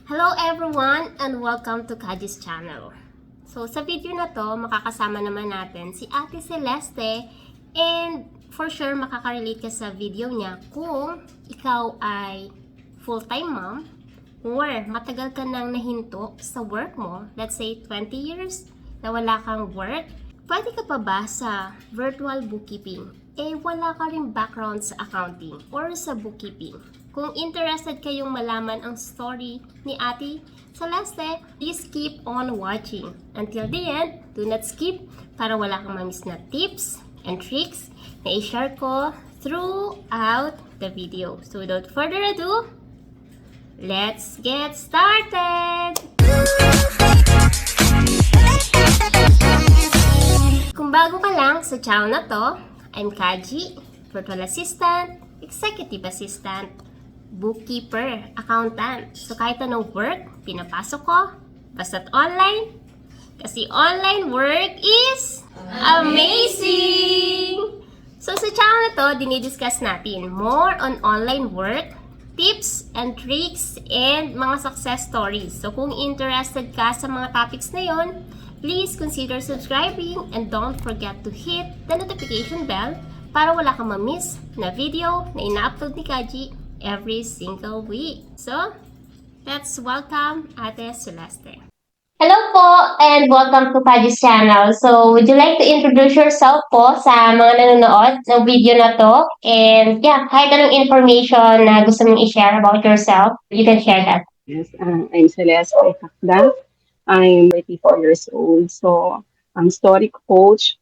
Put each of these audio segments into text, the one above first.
Hello everyone and welcome to Kaji's channel. So sa video na to, makakasama naman natin si Ate Celeste and for sure makaka-relate ka sa video niya kung ikaw ay full-time mom or matagal ka nang nahinto sa work mo, let's say 20 years na wala kang work. Pwede ka pa ba sa virtual bookkeeping? Wala ka rin background sa accounting or sa bookkeeping. Kung interested kayong malaman ang story ni Ate Celeste, please keep on watching. Until the end, do not skip para wala kang mamiss na tips and tricks na i-share ko throughout the video. So without further ado, let's get started! Kung bago ka lang sa channel na to, I'm Kaji, virtual assistant, executive assistant, bookkeeper, accountant. So kahit anong work, pinapasok ko, basta't online. Kasi online work is amazing! So sa channel na to, dinidiscuss natin more on online work, tips and tricks, and mga success stories. So kung interested ka sa mga topics na yon, please consider subscribing and don't forget to hit the notification bell para wala kang ma-miss na video na ina-upload ni Kaji every single week. So, let's welcome Ate Celeste. Hello po and welcome to Kaji's channel. So, would you like to introduce yourself po sa mga nanonood ng video na to? And yeah, kahit anong information na gusto mong i-share about yourself, you can share that. Yes, I'm Celeste Kakda. I'm 34 years old. So, I'm story coach.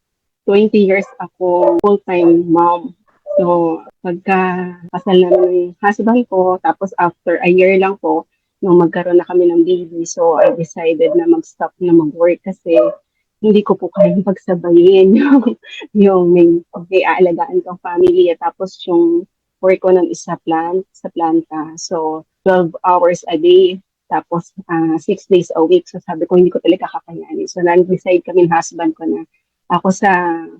20 years ako full-time mom. So, pagka kasal na ng husband ko, tapos after a year lang po, nung magkaroon na kami ng baby, so I decided na mag-stop na mag-work kasi hindi ko po kayang pagsabayin yung may aalagaan kang family at tapos yung work ko ng sa planta. So, 12 hours a day. Tapos, 6 days a week. So, sabi ko, hindi ko talaga kakayanin. So, nag-decide kami ng husband ko na ako sa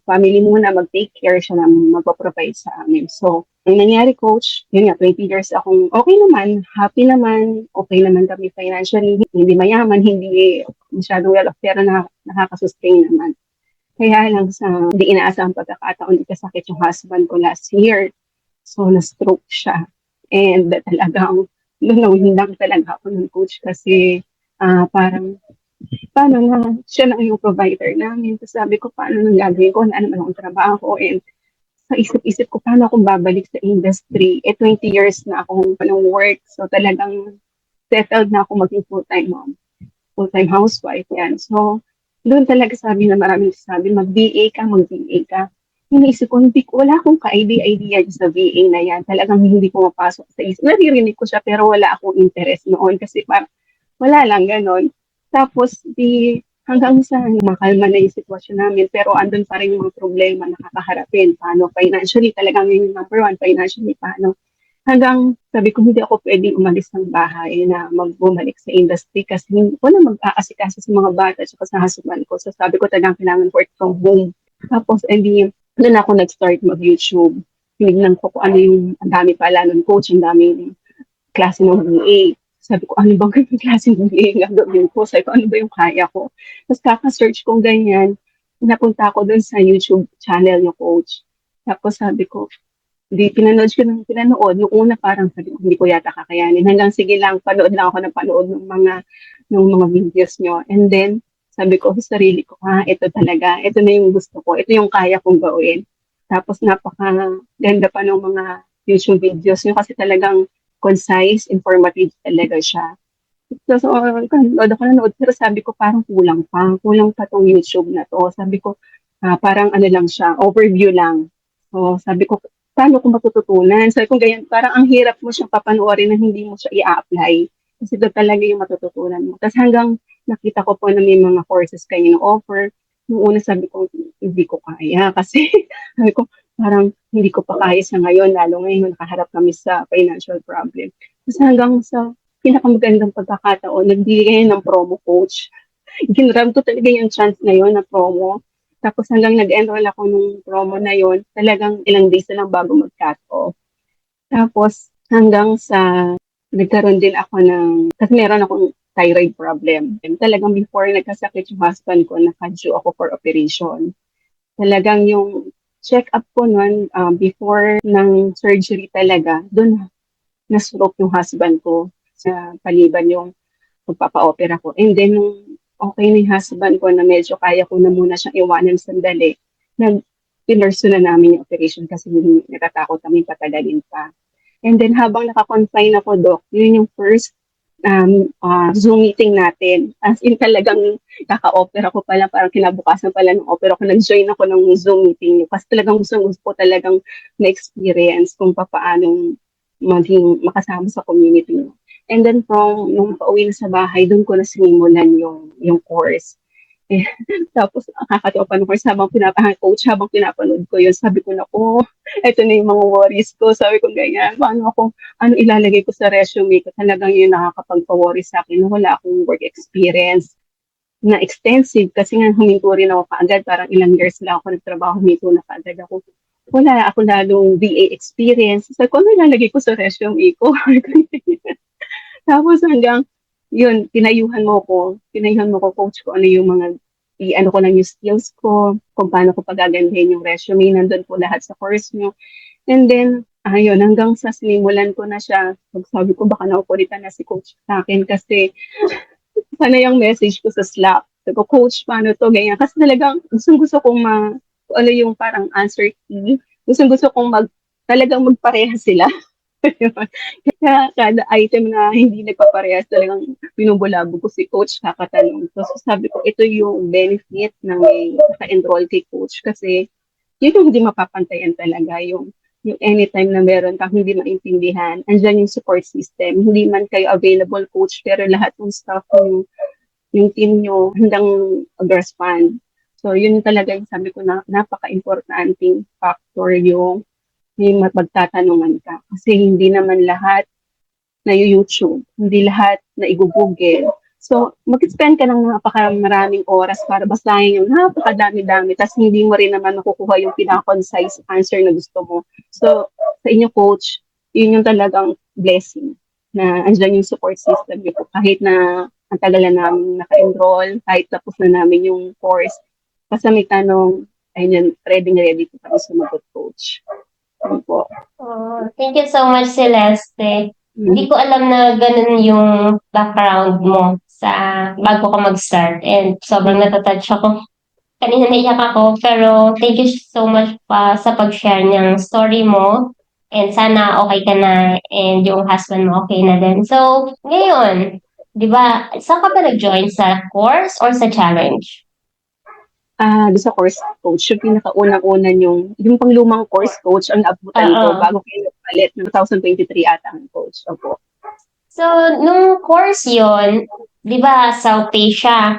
family muna, mag-take care siya na magpa-provide sa amin. So, ang nangyari, coach, yun nga, 20 years akong okay naman, happy naman, okay naman kami financially, hindi mayaman, hindi masyadong well-off, pero nakakasustain naman. Kaya lang sa hindi inaasahang pagkakataon, ikasakit yung husband ko last year. So, na-stroke siya. And talagang nawindang talaga ako ng coach kasi parang paano na siya na yung provider namin. So sabi ko, paano nang gagawin ko? Ano naman akong trabaho? And sa isip-isip ko, paano akong babalik sa industry? 20 years na akong work. So talagang settled na ako maging full-time mom. Full-time housewife. Yan. So doon talaga sabi na maraming sabi, mag-VA ka. Iniisip ko, wala akong ka-idea sa VA na yan. Talagang hindi ko mapasok sa isip. Naririnig ko siya pero wala akong interest noon kasi parang wala lang ganon. Tapos hanggang sa makalma na yung sitwasyon namin pero andun pa rin yung mga problema na kakaharapin. Paano financially, talagang yung number one, financially, paano. Hanggang sabi ko, hindi ako pwedeng umalis ng bahay na bumalik sa industry kasi hindi ko na mag-aasikaso sa mga bata at sa husband ko. So sabi ko talagang kailangan work from home. Tapos, doon ako nag-start mag-YouTube. Tinignan ko kung ano yung, ang dami pala ng coach, ang daming klase ng VA. Sabi ko, ano bang ganyung klase ng VA nga gawin ko? Sabi ko, ano ba yung kaya ko? Tapos kaka-search kong ganyan, napunta ako doon sa YouTube channel yung coach. Tapos sabi ko, pinanood. Yung una parang sabi ko, hindi ko yata kakayanin. Hanggang sige lang, panood lang ako ng panood ng mga videos nyo. And then, sabi ko sa sarili ko, ito talaga, ito na yung gusto ko, ito yung kaya kong gawin. Tapos napaka-ganda pa ng mga YouTube videos nyo kasi talagang concise, informative talaga siya. So nanood, pero sabi ko parang kulang pa tong YouTube na to. Sabi ko, parang ano lang siya, overview lang. So sabi ko, paano ko matututunan? Sabi ko, ganyan, parang ang hirap mo siyang papanoorin na hindi mo siya i-apply. Kasi ito talaga yung matututunan mo. Tapos hanggang nakita ko po na may mga courses kayo na offer. Nung una sabi ko, hindi ko kaya. Kasi sabi ko, parang hindi ko pa kaya sa ngayon. Lalo ngayon, nakaharap kami sa financial problem. Tapos hanggang sa pinakamagandang pagkakataon, nagbigay ng promo coach. Ginram ko talaga yung chance na yun na promo. Tapos hanggang nag-enroll ako nung promo na yun, talagang ilang days na lang bago mag-cut off. Tapos hanggang sa nagkaroon din ako kasi meron akong thyroid problem. And talagang before nagkasakit yung husband ko, naka-due ako for operation. Talagang yung check-up ko noon, before ng surgery talaga, doon na-stroke yung husband ko sa paliban yung magpapa-opera ko. And then, nung okay na yung husband ko na medyo kaya ko na muna siyang iwanan sandali, pinurso na namin yung operation kasi natatakot kami patagalin pa. And then habang naka-confine ako, Doc, yun yung first Zoom meeting natin. As in talagang kaka-opera ko pala, parang kinabukasan pala ng opera ko, nag-join ako ng Zoom meeting. Kasi talagang gusto ko talagang na-experience kung paano maging makasama sa community. And then from nung pauwi na sa bahay, doon ko na sinimulan yung course. Eh, tapos nakakatawa pa ng course coach habang pinapanood ko yun. Sabi ko na, eto na yung mga worries ko. Sabi ko ganyan, ano ilalagay ko sa resume ko. Talagang yun nakakapagpa-worry sa akin. Wala akong work experience na extensive kasi nga huminto rin ako kaagad. Parang ilang years lang ako nagtrabaho, huminto na kaagad ako. Wala ako lalong VA experience. Sabi ko, ano ilalagay ko sa resume ko? Tapos hanggang, yun, tinayuhan mo ko, coach ko, ano yung mga, ano ko lang yung skills ko, kung paano ko pagagandahin yung resume, nandun po lahat sa course nyo. And then, ayun, hanggang sa sinimulan ko na siya, sabi ko, baka naukulitan na si coach sa akin kasi, sana yung message ko sa Slack. Sabi ko, coach, paano to, ganyan. Kasi talagang, gusto kong ano yung parang answer key. Gusto kong talagang magpareha sila. Kaya kada item na hindi nagpaparehas, talagang binubulabog ko si coach, kakatanong. So sabi ko, ito yung benefit ng may naka-enroll kay coach kasi yun yung hindi mapapantayan talaga, yung anytime na meron kang hindi maintindihan, andyan yung support system. Hindi man kayo available coach, pero lahat ng staff yung team nyo handang mag-respond. So yun talaga yung sabi ko na napaka-importanting factor yung may magtatanungan ka. Kasi hindi naman lahat na YouTube, hindi lahat na i-google. So, mag-spend ka ng napakamaraming oras para basahin yung napakadami-dami, tapos hindi mo rin naman makukuha yung pinaka-concise answer na gusto mo. So, sa inyo coach, yun yung talagang blessing na andyan yung support system niyo. Kahit na ang tagal na namin naka-enroll, kahit tapos na namin yung course, basta may tanong, ayun, ready ko pa sumagot coach. Po. Oh, thank you so much, Celeste. Hindi ko alam na ganun yung background mo sa bago ka mag-start and sobrang natatouch ako. Kanina naiyak ako, pero thank you so much pa sa pag-share ng story mo and sana okay ka na and yung husband mo okay na din. So, ngayon, di ba, saan ka ba nag-join? Sa course or sa challenge? Doon sa course coach, yung pinakaunang-una yung panglumang course coach ang naabutan ko bago kayo palit ng 2023 ata ang coach. Opo. So, nung course yon, di ba, South Asia?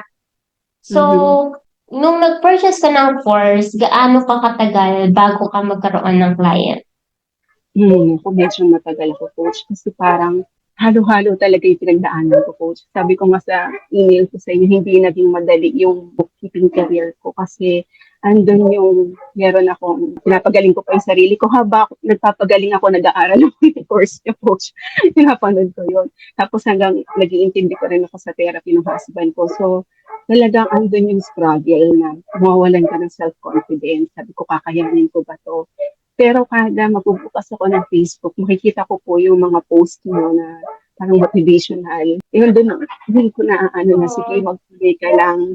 So, nung nag-purchase ka ng course, gaano ka katagal bago ka magkaroon ng client? Kung medyo matagal ko coach kasi parang halo-halo talaga yung pinagdaanan ko coach. Sabi ko nga sa email ko sa inyo, hindi naging madali yung bookkeeping career ko kasi andun yung meron akong pinapagaling ko pa yung sarili ko nagpapagaling ako, nag-aaral ako yung course niya coach. Pinapanood ko yun. Tapos hanggang nag-iintindi ko rin ako sa therapy ng husband ko. So talagang andun yung struggle na mawawalan ka ng self-confidence. Sabi ko, kakayanin ko ba to? Pero kada magbubukas ako ng Facebook, makikita ko po yung mga post mo na parang motivational. Yun doon ko na na sige, magtuloy ka lang.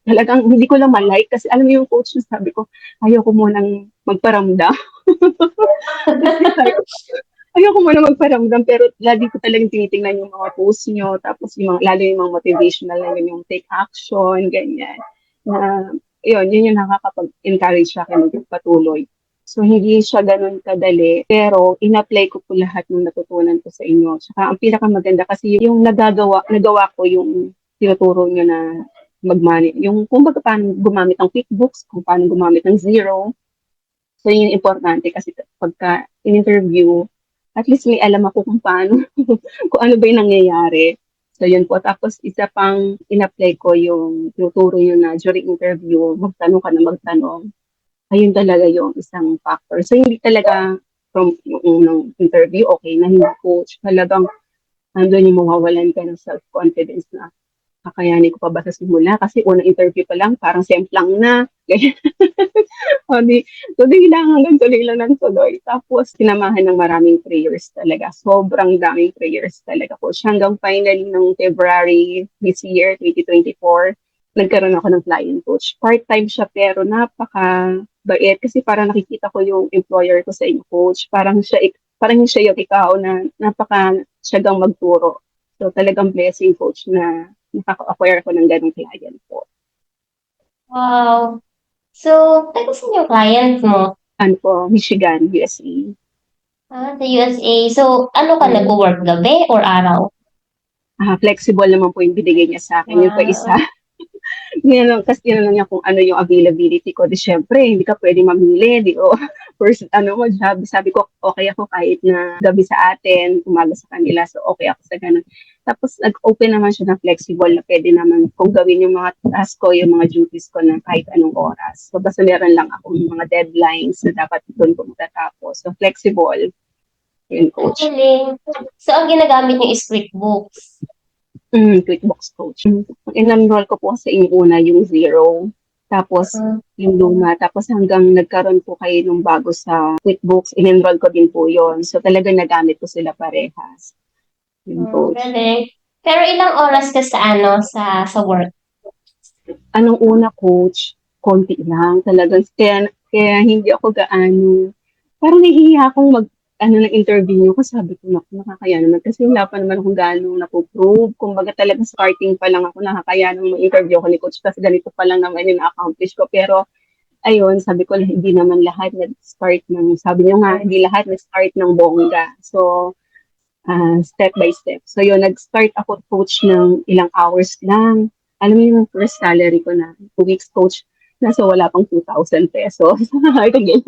Talagang hindi ko lang ma-like kasi alam mo yung coach na sabi ko, ayoko munang magparamdam. Ayoko muna magparamdam pero lagi ko talagang tinitingnan yung mga post nyo tapos lalo yung mga motivational na yung take action, ganyan. Na yun yung nakakapag-encourage sa akin magpatuloy. So, hindi siya ganun kadali, pero in-apply ko po lahat ng natutunan ko sa inyo. Tsaka, ang pinakamaganda kasi yung nagawa ko yung tinuturo nyo na mag-manage, yung kung paano gumamit ng QuickBooks, kung paano gumamit ng Xero. So, yun yung importante kasi pagka in-interview, at least may alam ako kung paano, kung ano ba yung nangyayari. So, yun po. Tapos, isa pang in-apply ko yung tinuturo nyo na during interview, magtanong ka na magtanong. Ayun talaga yung isang factor. So, hindi talaga from yung unang interview, okay na hindi coach. Talagang nandun yung mawawalan ka ng self-confidence na kakayanin ko pa ba sa simula? Kasi unang interview pa lang, parang semplang na. Ganyan. O di, tuloy lang hanggang tuloy lang ng tuloy. Tapos, sinamahan ng maraming prayers talaga. Sobrang daming prayers talaga po. Hanggang finally, ng February this year, 2024, nagkaroon ako ng flying coach. Part-time siya, pero napaka-bait. Kasi parang nakikita ko yung employer ko sa inyo, coach. Parang siya yung ikaw na napaka-siyagang magturo. So, talagang blessing, coach, na nakaka-acquire ko ng ganong client po. Wow. So, taga saan yung client mo? Ano po, Michigan, USA. Sa USA. So, ano ka, nag-work gabi or araw? Flexible naman po yung binigay niya sa akin. Yung pa isa, Wow. kasi tinanong niya kung ano yung availability ko. Di syempre, hindi ka pwede mamili. Di o, first, ano mo, job. Sabi ko, okay ako kahit na gabi sa atin, umaga sa kanila. So, okay ako sa ganun. Tapos, nag-open naman siya ng flexible na pwede naman kung gawin yung mga task ko, yung mga duties ko na kahit anong oras. So, basta meron lang akong mga deadlines na dapat doon ko matatapos. So, flexible. Yun, Ang coach. galing. So, ang ginagamit niyo is QuickBooks. QuickBooks Coach. In-enroll ko po sa inyo una yung zero, tapos Mm. yung luma, tapos hanggang nagkaroon po kayo nung bago sa QuickBooks, in-enroll ko din po yon. So talagang nagamit ko sila parehas. Yung coach. Galing. Pero ilang oras ka sa sa work? Anong una, coach? Konti lang. Talagang, kaya hindi ako gaano, parang nahihiya akong ng interview niyo ko, sabi ko, naku, nakakaya naman. Kasi wala pa naman akong gaano napuprove. Kumbaga talagang starting pa lang ako, nakakaya nang ma-interview ko ni coach kasi ganito pa lang naman yung na-accomplish ko. Pero, ayun, sabi ko, hindi naman lahat nag-start sabi niyo nga, hindi lahat nag-start ng bongga. So, step by step. So, yun, nag-start ako coach ng ilang hours lang. Alam mo yung first salary ko na 2 weeks coach, nasa wala pang 2,000 pesos. Ay, ganyan.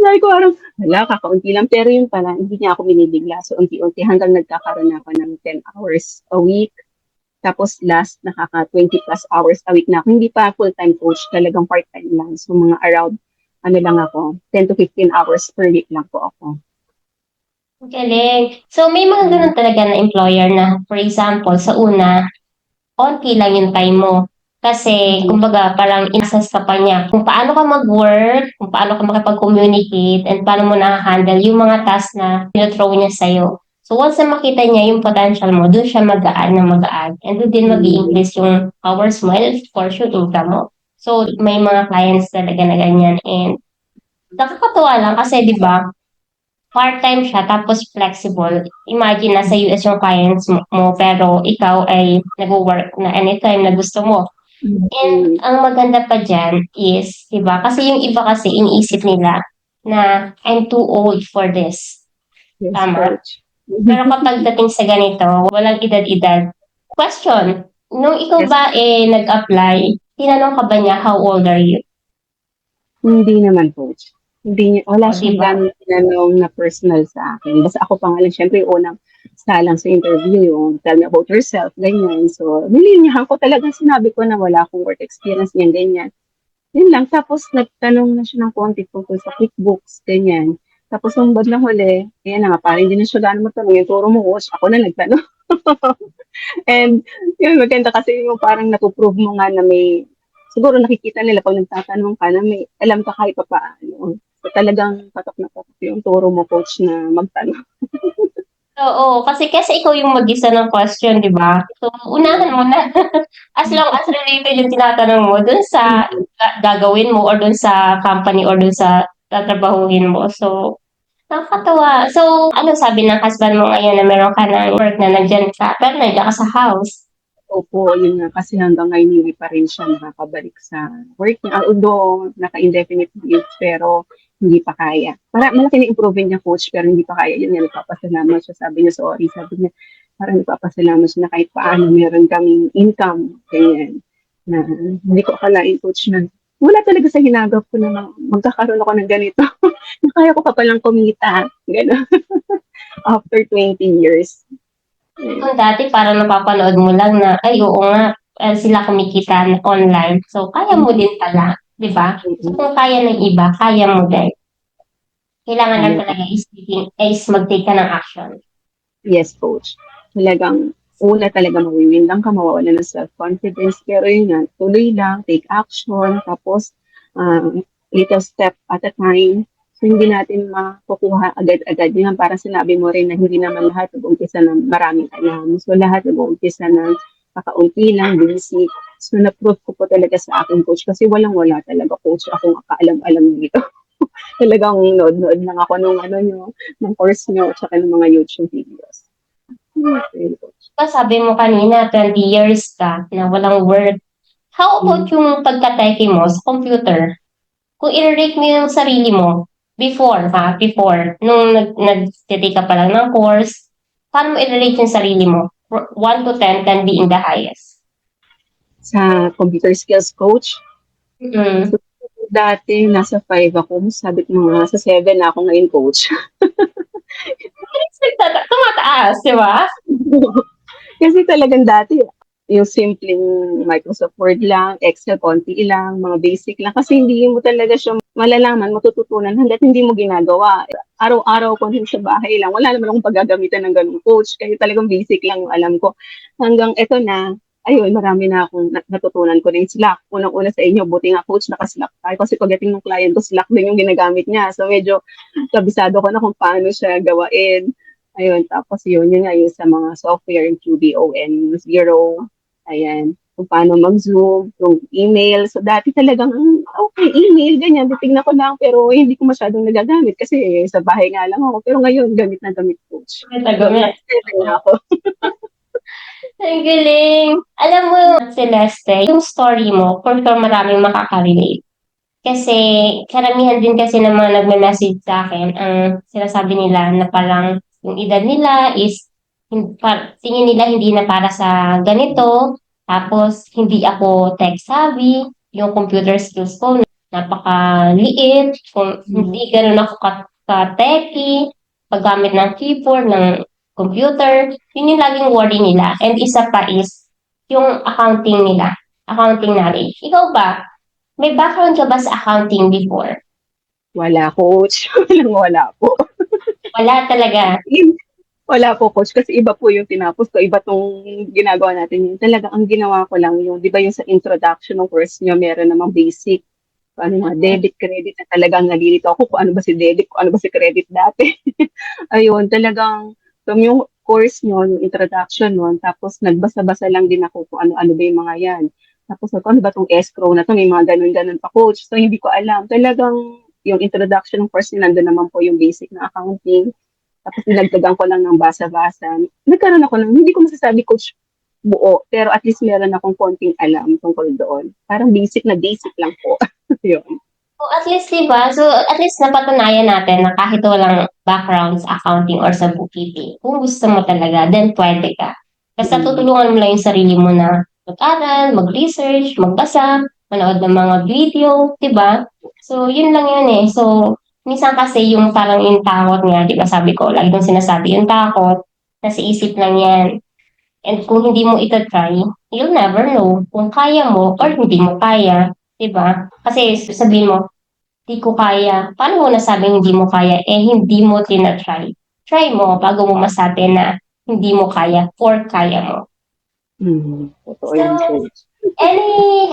Sabi ko, parang, wala, kakaunti lang. Pero yun pala, hindi niya ako binibigla. So, unti-unti hanggang nagkakaroon na ako ng 10 hours a week. Tapos last, nakaka 20 plus hours a week na ako. Hindi pa full-time coach, talagang part-time lang. So, mga around, lang ako, 10 to 15 hours per week lang po ako. Galing. So, may mga ganun talaga na employer na, for example, sa una, onti lang yung time mo. Kasi, kumbaga, parang inassess ka pa niya kung paano ka mag-work, kung paano ka makipag-communicate, and paano mo na-handle yung mga tasks na throw niya sa'yo. So, once na makita niya yung potential mo, doon siya mag-aan na mag-aan. And doon din mag-i-increase yung hours mo and of course yung income mo. So, may mga clients talaga na ganyan. And nakakatuwa lang kasi, di ba, part-time siya tapos flexible. Imagine nasa US yung clients mo pero ikaw ay nag-work na anytime na gusto mo. And ang maganda pa dyan is, di ba, kasi yung iba kasi iniisip nila na I'm too old for this. Yes, Tama. coach. Pero kapag dating sa ganito, walang edad-edad. Question, nung ikaw Yes. ba nag-apply, tinanong ka ba niya how old are you? Hindi naman, coach. Hindi niya, wala O, siyang diba? ganong tinanong na personal sa akin. Basta ako pa nga lang, syempre, yung unang salang sa interview, yung tell me about yourself, ganyan. So, nilinyahan ko talaga, sinabi ko na wala akong work experience, ganyan. Yun lang. Tapos, nagtanong na siya ng konti tungkol sa QuickBooks, ganyan. Tapos, nung bandang huli, ayan na nga, parang hindi na siya gano'n magtanong. Yung turo mo, coach, ako na nagtanong. And, yun, maganda kasi yung parang napuprove mo nga na siguro nakikita nila pag nagtatanong ka na may alam ka kahit pa paano. So, talagang patok na patok yung turo mo, coach, na magtanong. Oo, kasi ikaw yung mag-isa ng question, di ba? So, unahan mo na. As long as related yung tinatanong mo dun sa gagawin mo or dun sa company or dun sa tatrabahuhin mo. So, nakakatawa. So, ano sabi ng husband mo ngayon na meron ka ng work na nandyan ka, pero nandiyan ka sa house? Opo, yun nga. Kasi hanggang ngayon hindi pa rin siya nakakabalik sa work niya. Although, naka-indefinite leave, pero hindi pa kaya. Malaki na improvement niya, coach, pero hindi pa kaya. Yun nga, nagpapasalamat siya. Sabi niya, sorry. Sabi niya, parang nagpapasalamat siya na kahit paano meron kaming income. Ganyan. Na hindi ko akalain, coach, na wala talaga sa hinagap ko na magkakaroon ako ng ganito. na kaya ko pa palang kumita. Gano'n. After 20 years. Kung dati parang napapanood mo lang na, ay oo nga, sila kumikita online. So, kaya mo din pala, di ba? So, kung kaya ng iba, kaya mo din. Kailangan lang Tama. talaga is mag-take ka ng action. Yes, coach. Talagang una talaga mawiwindang ka, mawawala ng self-confidence. Pero yun nga, tuloy lang, take action, tapos little step at a time. So, hindi natin makukuha agad-agad. Yun, parang sinabi mo rin na hindi naman lahat nag-umpisa ng maraming alam. So, lahat nag-umpisa ng kakaunti lang, basic. So, na-prove ko po talaga sa aking coach kasi walang-wala talaga coach akong kaalam-alam dito. Talagang nood-nood lang ako nung ng course nyo at saka ng mga YouTube videos. Okay. Diba sabi mo kanina, 20 years ka na walang work. How about yung pagka-techie mo sa computer? Kung i-rate mo yung sarili mo, before, nung nag-take ka pa lang ng course, paano mo i-rate yung sarili mo? 1 to 10, 10 being the highest. Sa computer skills coach, Mm. so, dati nasa 5 ako, sabi ko mga nasa 7 na ako ngayon coach. Tumataas, di ba? Kasi talagang dati, yung simpleng Microsoft Word lang, Excel, konti lang, mga basic lang. Kasi hindi mo talaga siya malalaman, matututunan hanggat hindi mo ginagawa. Araw-araw ko din sa bahay lang. Wala naman akong paggagamitan ng ganung coach. Kaya talagang basic lang yung alam ko. Hanggang eto na, ayun, marami na akong natutunan ko rin Slack. Unang-una sa inyo, buti nga coach, naka-Slack tayo. Kasi pagdating ng client ko, Slack din yung ginagamit niya. So medyo kabisado ko na kung paano siya gawain. Ayun, tapos yun nga yung sa mga software, yung QBON, Zero, ayan, kung paano mag-Zoom, yung email. So dati talagang, okay, email, ganyan, titignan ko lang, pero hindi ko masyadong nagagamit kasi sa bahay nga lang ako. Pero ngayon, gamit na gamit coach. So, Gamit. nag-7 na ako. Ang galing. Alam mo, Celeste, yung story mo, for sure maraming makaka-relate. Kasi karamihan din kasi ng mga nagme-message sa akin, ang sinasabi nila na parang yung edad nila is tingin nila hindi na para sa ganito, tapos hindi ako tech savvy, yung computer skills ko napakaliit, kung hindi ganun ako ka-techy, paggamit ng keyboard, ng computer, yun yung laging worry nila. And isa pa is yung accounting nila, accounting knowledge. Ikaw ba? May background ka ba sa accounting before? Wala coach. Wala po. Wala talaga. Wala po coach kasi iba po yung tinapos ko, iba tong ginagawa natin. Yung talaga ang ginawa ko lang yung, di ba yung sa introduction ng course nyo, meron namang basic, ano mga debit, credit na talagang nalilito ako kung ano ba si debit, kung ano ba si credit dati. Ayun, talagang from yung course nyo, yung introduction nun, tapos nagbasa-basa lang din ako kung ano-ano ba yung mga yan. Tapos ano ba tong escrow na to, may mga ganun-ganun pa coach. So hindi ko alam. Talagang yung introduction ng course nyo, nandun naman po yung basic na accounting. Tapos dinagdagan ko lang ng basa-basa. Nagkaroon ako ng, hindi ko masasabi coach buo, pero at least meron akong konting alam tungkol doon. Parang basic na basic lang po. Yun. So at least, diba? So at least napatunayan natin na kahit walang background sa accounting or sa bookkeeping, kung gusto mo talaga, then pwede ka. Basta tutulungan mo lang yung sarili mo na mag-aral, mag-research, magbasa, manood ng mga video, diba? So yun lang yun eh. So minsan kasi yung parang yung takot nga, diba sabi ko, lagi kong sinasabi, yung takot, nasa isip lang yan. And kung hindi mo ito try, you'll never know kung kaya mo or hindi mo kaya. Diba? Kasi sabihin mo, di ko kaya. Paano mo nasabing hindi mo kaya? Eh, hindi mo tinatry. Try mo bago mo masabi na hindi mo kaya or kaya mo. Totoo So, yan coach.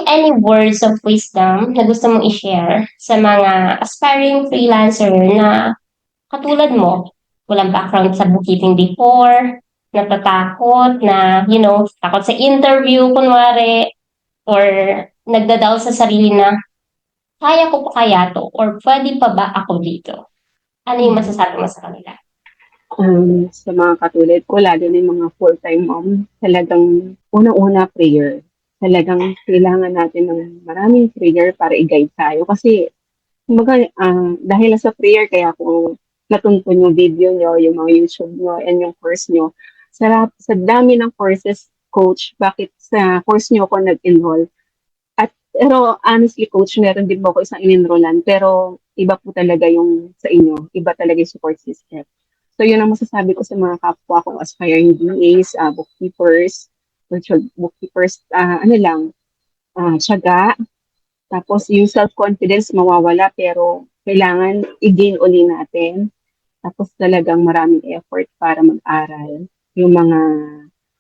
any words of wisdom na gusto mong i-share sa mga aspiring freelancer na katulad mo, walang background sa bookkeeping before, natatakot na, takot sa interview, kunwari, or nagdadoubt sa sarili na, kaya ko pa kaya to? Or pwede pa ba ako dito? Ano yung masasabi mo sa kanila? Sa mga katulad ko, lalo na yung mga full-time mom, talagang unang-una prayer. Talagang kailangan natin ng maraming prayer para i-guide tayo. Kasi, kumbaga, dahil sa prayer, kaya ako natuntun yung video nyo, yung mga YouTube nyo, and yung course nyo. Sa dami ng courses, coach, bakit sa course nyo ako nag-enroll? Pero honestly, coach, meron din po ako isang in-enrollan, pero iba po talaga yung sa inyo. Iba talaga yung support system. So, yun ang masasabi ko sa mga kapwa kong aspiring DAs, bookkeepers, virtual bookkeepers, tiyaga. Tapos, yung self-confidence mawawala, pero kailangan i-gain uli natin. Tapos talagang maraming effort para mag-aral. Yung mga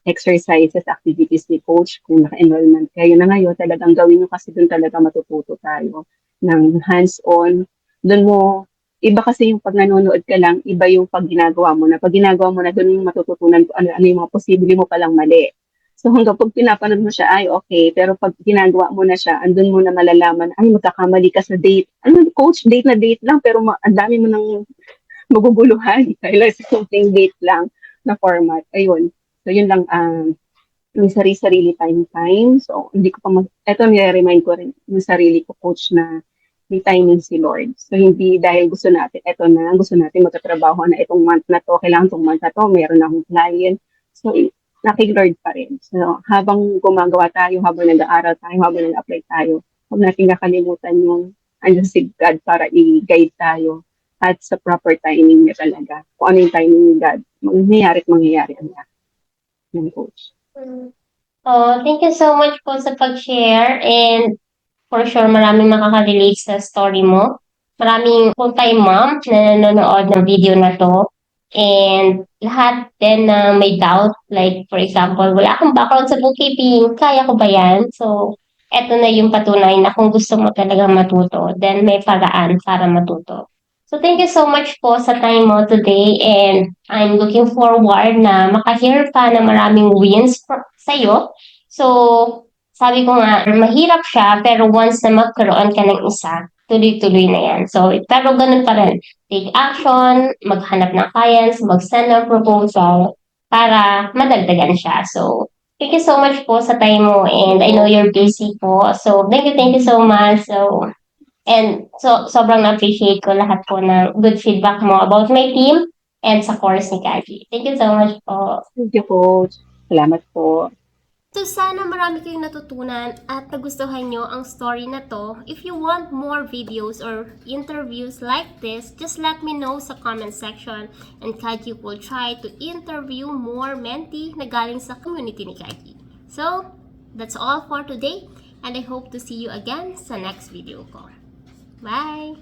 exercises, activities ni coach, kung naka-enrollment kayo na ngayon, talagang gawin nyo kasi doon talaga matututo tayo ng hands-on. Doon mo, iba kasi yung pag nanonood ka lang, iba yung pag ginagawa mo na. Pag ginagawa mo na, doon yung matututunan ko ano yung mga posible mo palang mali. So hanggang pag pinapanood mo siya, ay okay. Pero pag ginagawa mo na siya, andun mo na malalaman, ay magkakamali ka sa date. Ano, coach, date na date lang, pero ang dami mo nang maguguluhan dahil sa something date lang na format. Ayun. So, yun lang, yung sarili-sarili time. So, hindi ko pa, eto nire-remind ko rin yung sarili ko, coach, na may timing si Lord. So, hindi dahil gusto natin, eto na, gusto natin magkatrabaho na itong month na to, kailangan itong month na to, meron na akong client. So, nakig-Lord pa rin. So, habang gumagawa tayo, habang nag-aaral tayo, habang nag-apply tayo, huwag natin nakalimutan yung andyan si God para i-guide tayo at sa proper timing niya talaga. Kung ano yung timing ni God, mangyayari ang lahat. Yung coach. Oh, thank you so much po sa pag-share and for sure maraming makaka-relate sa story mo. Maraming full-time mom na nanonood ng video na to. And lahat din na may doubt, like for example, wala akong background sa bookkeeping, kaya ko ba yan? So, eto na yung patunay na kung gusto mo talaga matuto, then may paraan para matuto. So, thank you so much po sa time mo today and I'm looking forward na makahear pa ng maraming wins sa'yo. So, sabi ko nga, mahirap siya, pero once na magkaroon ka ng isa, tuloy-tuloy na yan. So, pero ganun pa rin. Take action, maghanap ng clients, mag-send ng proposal para madagdagan siya. So, thank you so much po sa time mo and I know you're busy po. So, thank you so much. So, sobrang na-appreciate ko lahat po ng good feedback mo about my team and sa course ni Kaji. Thank you so much po. Thank you, coach. Salamat po. So, sana marami kayong natutunan at nagustuhan nyo ang story na to. If you want more videos or interviews like this, just let me know sa comment section and Kaji will try to interview more mentee na galing sa community ni Kaji. So, that's all for today and I hope to see you again sa next video ko. Bye!